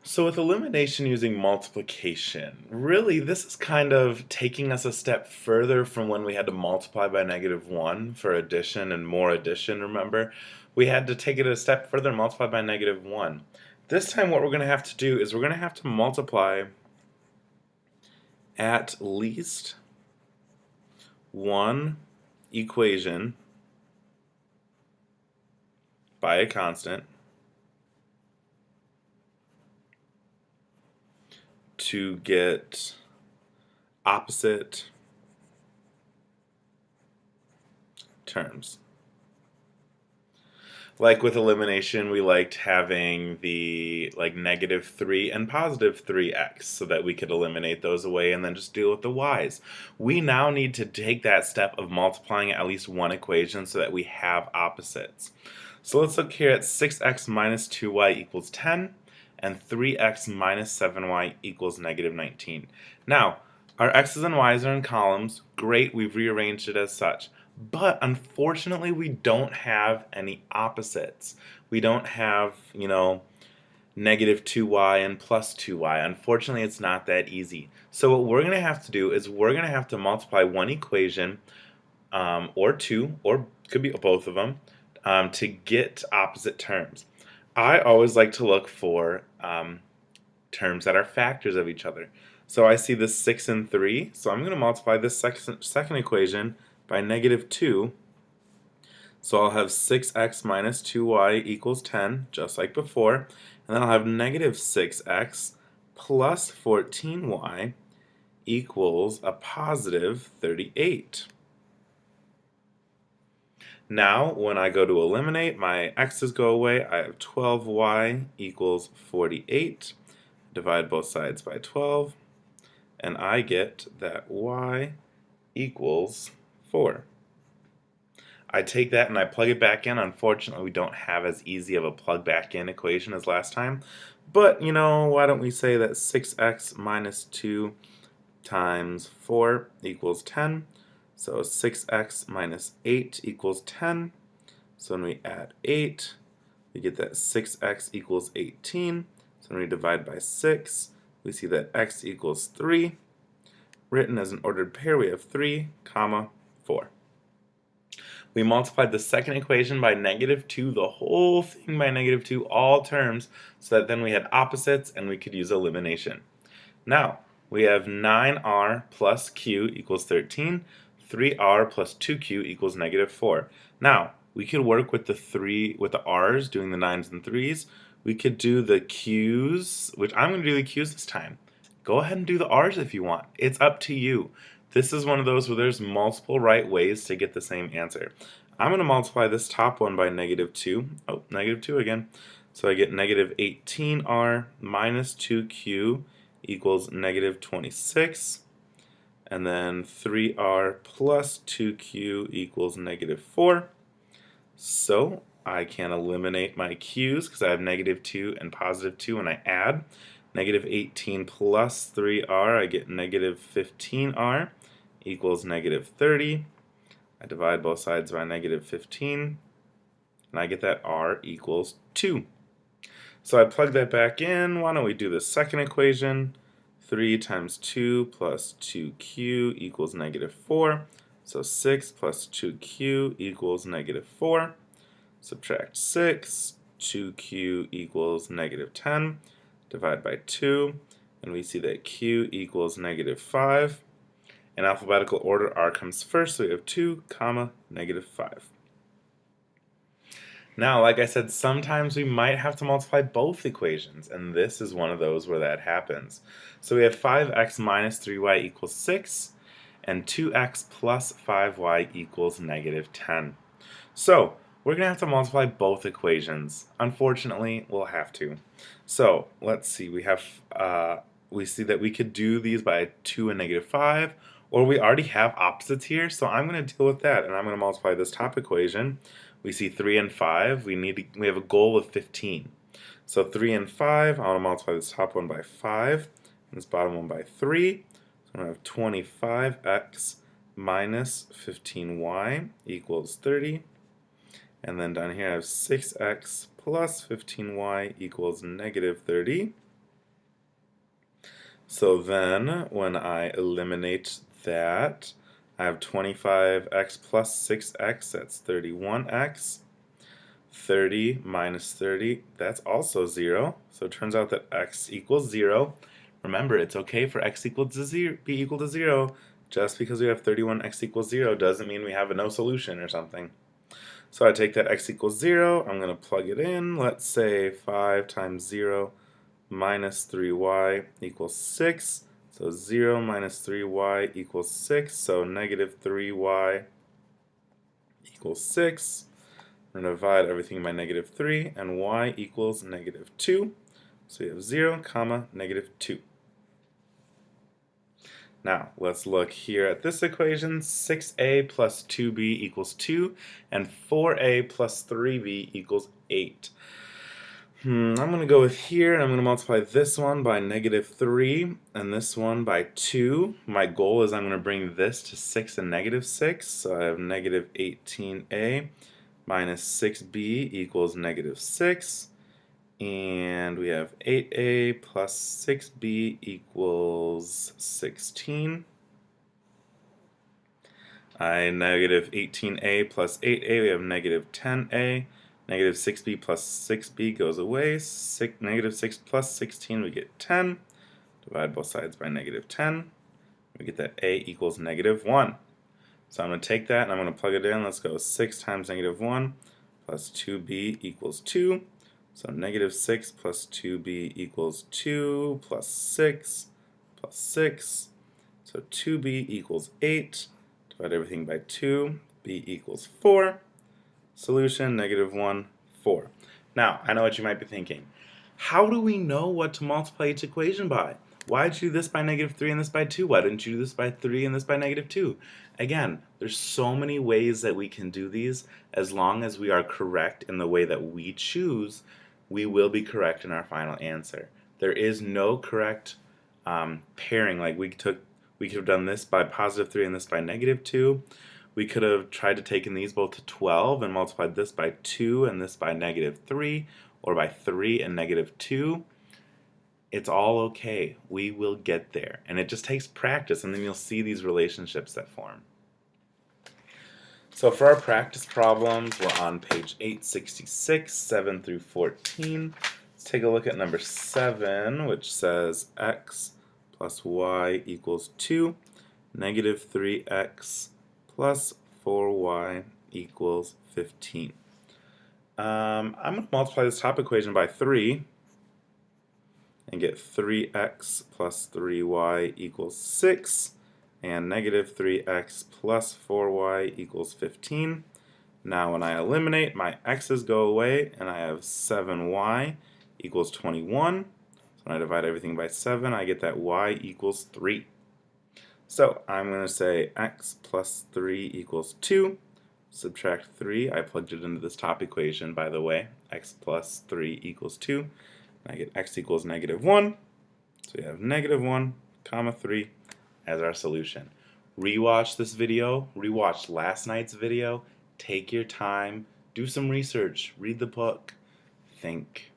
So with elimination using multiplication, really this is kind of taking us a step further from when we had to multiply by -1 for addition and more addition, remember? We had to take it a step further and multiply by -1. This time what we're going to have to do is we're going to have to multiply at least one equation by a constant to get opposite terms. Like with elimination, we liked having the -3 and +3x so that we could eliminate those away and then just deal with the y's. We now need to take that step of multiplying at least one equation so that we have opposites. So let's look here at 6x minus 2y equals 10 and 3x minus 7y equals -19. Now, our x's and y's are in columns. Great, we've rearranged it as such. But unfortunately, we don't have any opposites. We don't have, -2y and +2y. Unfortunately, it's not that easy. So what we're going to have to do is we're going to have to multiply one equation, or two, or could be both of them, to get opposite terms. I always like to look for terms that are factors of each other. So I see this 6 and 3, so I'm going to multiply this second equation by -2. So I'll have 6x minus 2y equals 10, just like before. And then I'll have -6x plus 14y equals a positive 38. Now, when I go to eliminate, my x's go away. I have 12y equals 48. Divide both sides by 12. And I get that y equals 4. I take that and I plug it back in. Unfortunately, we don't have as easy of a plug back in equation as last time. But, why don't we say that 6x minus 2 times 4 equals 10. So 6x minus 8 equals 10. So when we add 8, we get that 6x equals 18. So when we divide by 6, we see that x equals 3. Written as an ordered pair, we have 3, 4. We multiplied the second equation by -2, the whole thing by -2, all terms, so that then we had opposites and we could use elimination. Now, we have 9r plus q equals 13, 3r plus 2q equals -4. Now, we could work with the r's, doing the 9's and 3's. We could do the q's, which I'm going to do the q's this time. Go ahead and do the r's if you want. It's up to you. This is one of those where there's multiple right ways to get the same answer. I'm going to multiply this top one by -2. Oh, -2 again. So I get -18r minus 2q equals -26. And then 3r plus 2q equals -4. So I can eliminate my q's because I have -2 and +2 when I add. -18 plus 3r, I get -15r equals -30. I divide both sides by -15, and I get that r equals 2. So I plug that back in. Why don't we do the second equation? 3 times 2 plus 2q equals -4. So 6 plus 2q equals -4. Subtract 6, 2q equals -10. Divide by 2, and we see that q equals -5. In alphabetical order, r comes first, so we have 2, -5. Now, like I said, sometimes we might have to multiply both equations, and this is one of those where that happens. So we have 5x minus 3y equals 6, and 2x plus 5y equals -10. So, we're going to have to multiply both equations. Unfortunately, we'll have to. So, let's see, we see that we could do these by 2 and -5, or we already have opposites here, so I'm going to deal with that, and I'm going to multiply this top equation. We see 3 and 5. We have a goal of 15. So 3 and 5, I want to multiply this top one by 5, and this bottom one by 3. So I'm going to have 25x minus 15y equals 30. And then down here I have 6x plus 15y equals -30. So then when I eliminate that, I have 25x plus 6x, that's 31x. 30 minus 30, that's also 0. So it turns out that x equals 0. Remember, it's okay for x equal to 0, be equal to 0. Just because we have 31x equals 0 doesn't mean we have a no solution or something. So I take that x equals 0, I'm going to plug it in. Let's say 5 times 0 minus 3y equals 6. So 0 minus 3y equals 6. So negative 3y equals 6. We're going to divide everything by negative 3, and y equals negative 2. So we have 0, comma, negative 2. Now, let's look here at this equation. 6a plus 2b equals 2, and 4a plus 3b equals 8. I'm going to go with here, and I'm going to multiply this one by negative 3, and this one by 2. My goal is I'm going to bring this to 6 and negative 6, so I have negative 18a minus 6b equals negative 6, and we have 8a plus 6b equals 16. Negative 18a plus 8a, we have negative 10a. Negative 6b plus 6b goes away. Negative 6 plus 16, we get 10. Divide both sides by negative 10. We get that a equals negative 1. So I'm going to take that and I'm going to plug it in. Let's go 6 times negative 1 plus 2b equals 2. So negative 6 plus 2b equals 2 plus 6 plus 6. So 2b equals 8. Divide everything by 2. b equals 4. Solution, negative 1, 4. Now, I know what you might be thinking. How do we know what to multiply each equation by? Why did you do this by negative 3 and this by 2? Why didn't you do this by 3 and this by negative 2? Again, there's so many ways that we can do these. As long as we are correct in the way that we choose, we will be correct in our final answer. There is no correct pairing. Like we could have done this by positive 3 and this by negative 2. We could have tried to take these both to 12 and multiplied this by 2 and this by negative 3, or by 3 and negative 2. It's all okay. We will get there. And it just takes practice, and then you'll see these relationships that form. So for our practice problems, we're on page 866, 7 through 14. Let's take a look at number 7, which says x plus y equals 2, negative 3x plus 4y equals 15. I'm going to multiply this top equation by 3 and get 3x plus 3y equals 6, and negative 3x plus 4y equals 15. Now when I eliminate, my x's go away, and I have 7y equals 21. So when I divide everything by 7, I get that y equals 3. So I'm going to say x plus 3 equals 2. Subtract 3. I plugged it into this top equation, by the way. X plus 3 equals 2. And I get x equals negative 1. So we have negative 1, comma 3 as our solution. Rewatch this video. Rewatch last night's video. Take your time. Do some research. Read the book. Think.